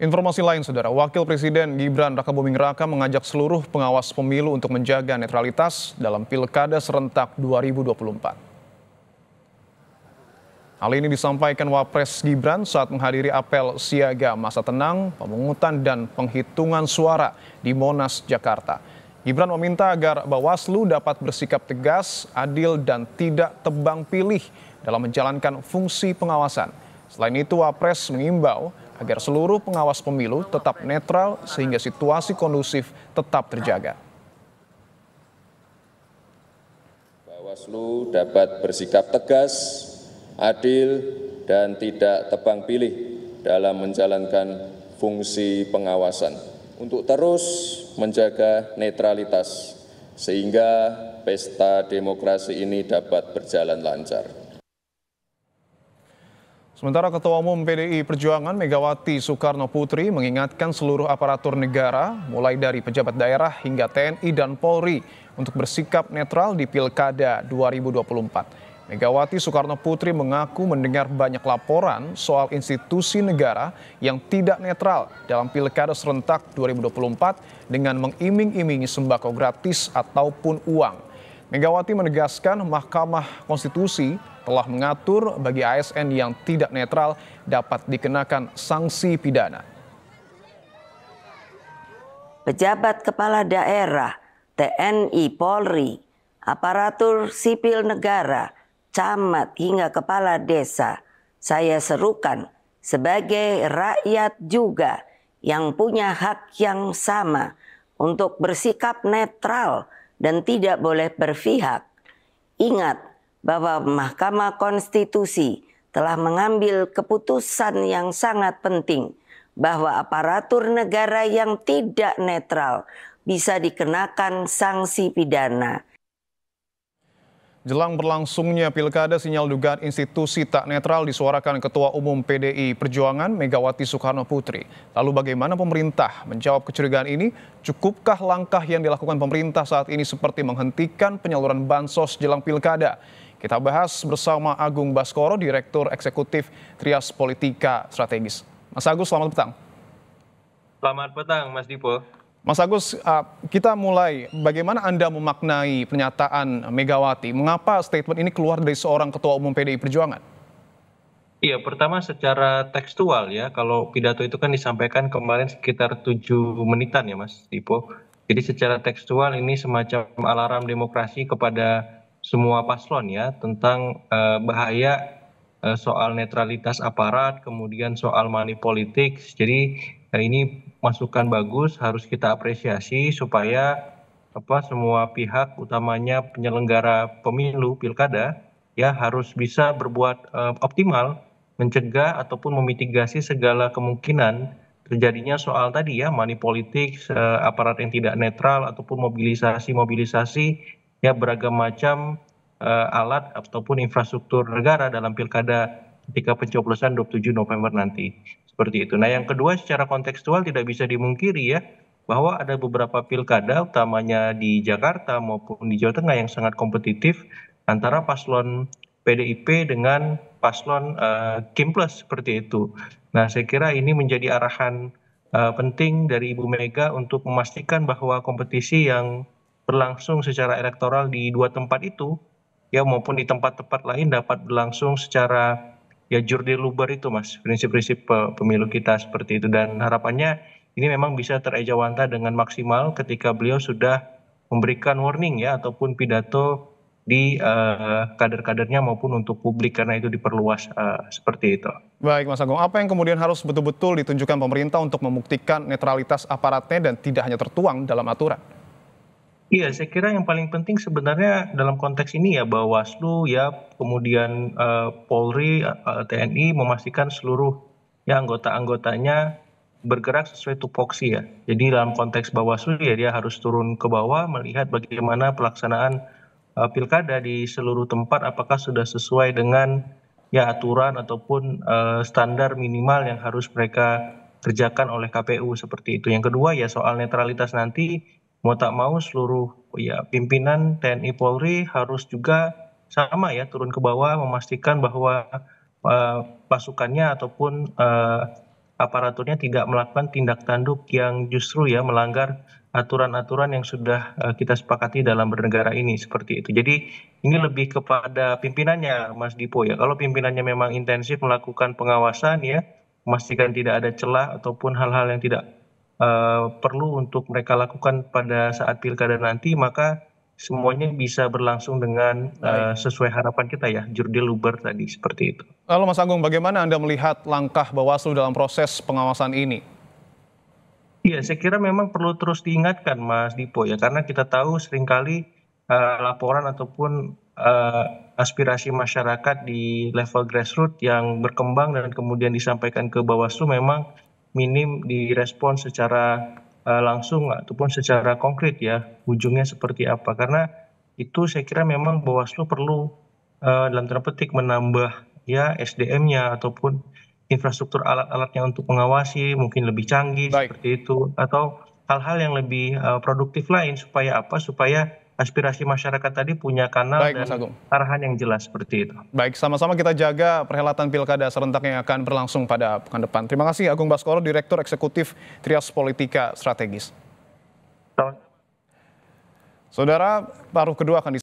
Informasi lain, Saudara, Wakil Presiden Gibran Rakabuming Raka mengajak seluruh pengawas pemilu untuk menjaga netralitas dalam Pilkada serentak 2024. Hal ini disampaikan Wapres Gibran saat menghadiri apel siaga masa tenang, pemungutan dan penghitungan suara di Monas, Jakarta. Gibran meminta agar Bawaslu dapat bersikap tegas, adil, dan tidak tebang pilih dalam menjalankan fungsi pengawasan. Selain itu, Wapres mengimbau agar seluruh pengawas pemilu tetap netral sehingga situasi kondusif tetap terjaga. Bawaslu dapat bersikap tegas, adil, dan tidak tebang pilih dalam menjalankan fungsi pengawasan untuk terus menjaga netralitas sehingga pesta demokrasi ini dapat berjalan lancar. Sementara Ketua Umum PDI Perjuangan Megawati Soekarno Putri mengingatkan seluruh aparatur negara, mulai dari pejabat daerah hingga TNI dan Polri, untuk bersikap netral di Pilkada 2024. Megawati Soekarno Putri mengaku mendengar banyak laporan soal institusi negara yang tidak netral dalam Pilkada serentak 2024 dengan mengiming-imingi sembako gratis ataupun uang. Megawati menegaskan Mahkamah Konstitusi telah mengatur bagi ASN yang tidak netral dapat dikenakan sanksi pidana. Pejabat kepala daerah, TNI, Polri, aparatur sipil negara, camat hingga kepala desa, saya serukan sebagai rakyat juga yang punya hak yang sama untuk bersikap netral dan tidak boleh berpihak. Ingat bahwa Mahkamah Konstitusi telah mengambil keputusan yang sangat penting bahwa aparatur negara yang tidak netral bisa dikenakan sanksi pidana. Jelang berlangsungnya Pilkada, sinyal dugaan institusi tak netral disuarakan Ketua Umum PDI Perjuangan Megawati Soekarno Putri. Lalu bagaimana pemerintah menjawab kecurigaan ini? Cukupkah langkah yang dilakukan pemerintah saat ini seperti menghentikan penyaluran bansos jelang Pilkada? Kita bahas bersama Agung Baskoro, Direktur Eksekutif Trias Politika Strategis. Mas Agus, selamat petang. Selamat petang, Mas Dipo. Mas Agus, kita mulai. Bagaimana Anda memaknai pernyataan Megawati? Mengapa statement ini keluar dari seorang Ketua Umum PDI Perjuangan? Iya, pertama secara tekstual ya. Kalau pidato itu kan disampaikan kemarin sekitar 7 menitan ya, Mas Dipo. Jadi secara tekstual ini semacam alarm demokrasi kepada semua paslon ya tentang bahaya soal netralitas aparat, kemudian soal money politics. Jadi ini masukan bagus, harus kita apresiasi supaya semua pihak, utamanya penyelenggara pemilu pilkada, ya harus bisa berbuat optimal, mencegah ataupun memitigasi segala kemungkinan terjadinya soal tadi ya money politics, aparat yang tidak netral ataupun mobilisasi ya beragam macam alat ataupun infrastruktur negara dalam pilkada ketika pencoblosan 27 November nanti. Seperti itu. Nah, yang kedua secara kontekstual tidak bisa dimungkiri ya bahwa ada beberapa pilkada utamanya di Jakarta maupun di Jawa Tengah yang sangat kompetitif antara paslon PDIP dengan paslon Kim Plus seperti itu. Nah, saya kira ini menjadi arahan penting dari Ibu Mega untuk memastikan bahwa kompetisi yang berlangsung secara elektoral di dua tempat itu ya maupun di tempat-tempat lain dapat berlangsung secara ya jurdil luber itu, Mas, prinsip-prinsip pemilu kita seperti itu. Dan harapannya ini memang bisa terejawanta dengan maksimal ketika beliau sudah memberikan warning ya ataupun pidato di kader-kadernya maupun untuk publik karena itu diperluas seperti itu. Baik, Mas Agung, apa yang kemudian harus betul-betul ditunjukkan pemerintah untuk membuktikan netralitas aparatnya dan tidak hanya tertuang dalam aturan? Iya, saya kira yang paling penting sebenarnya dalam konteks ini ya Bawaslu ya, kemudian Polri, TNI memastikan seluruh ya anggota-anggotanya bergerak sesuai tupoksi ya. Jadi dalam konteks Bawaslu ya dia harus turun ke bawah melihat bagaimana pelaksanaan pilkada di seluruh tempat apakah sudah sesuai dengan ya aturan ataupun standar minimal yang harus mereka kerjakan oleh KPU seperti itu. Yang kedua ya soal netralitas nanti mau tak mau seluruh ya pimpinan TNI Polri harus juga sama ya turun ke bawah memastikan bahwa pasukannya ataupun aparaturnya tidak melakukan tindak tanduk yang justru ya melanggar aturan-aturan yang sudah kita sepakati dalam bernegara ini seperti itu. Jadi ini lebih kepada pimpinannya Mas Dipo ya. Kalau pimpinannya memang intensif melakukan pengawasan ya, memastikan tidak ada celah ataupun hal-hal yang tidak perlu untuk mereka lakukan pada saat pilkada nanti, maka semuanya bisa berlangsung dengan sesuai harapan kita ya, jurdil luber tadi seperti itu. Lalu Mas Agung, bagaimana Anda melihat langkah Bawaslu dalam proses pengawasan ini? Iya, saya kira memang perlu terus diingatkan Mas Dipo ya, karena kita tahu seringkali laporan ataupun aspirasi masyarakat di level grassroots yang berkembang dan kemudian disampaikan ke Bawaslu memang minim direspon secara langsung ataupun secara konkret ya, ujungnya seperti apa. Karena itu saya kira memang Bawaslu perlu dalam tanda petik menambah ya SDM-nya ataupun infrastruktur alat-alatnya untuk mengawasi mungkin lebih canggih seperti itu, atau hal-hal yang lebih produktif lain supaya apa? Supaya aspirasi masyarakat tadi punya kanal dan arahan yang jelas seperti itu. Baik, sama-sama kita jaga perhelatan pilkada serentak yang akan berlangsung pada pekan depan. Terima kasih Agung Baskoro, Direktur Eksekutif Trias Politika Strategis. Saudara, paruh kedua akan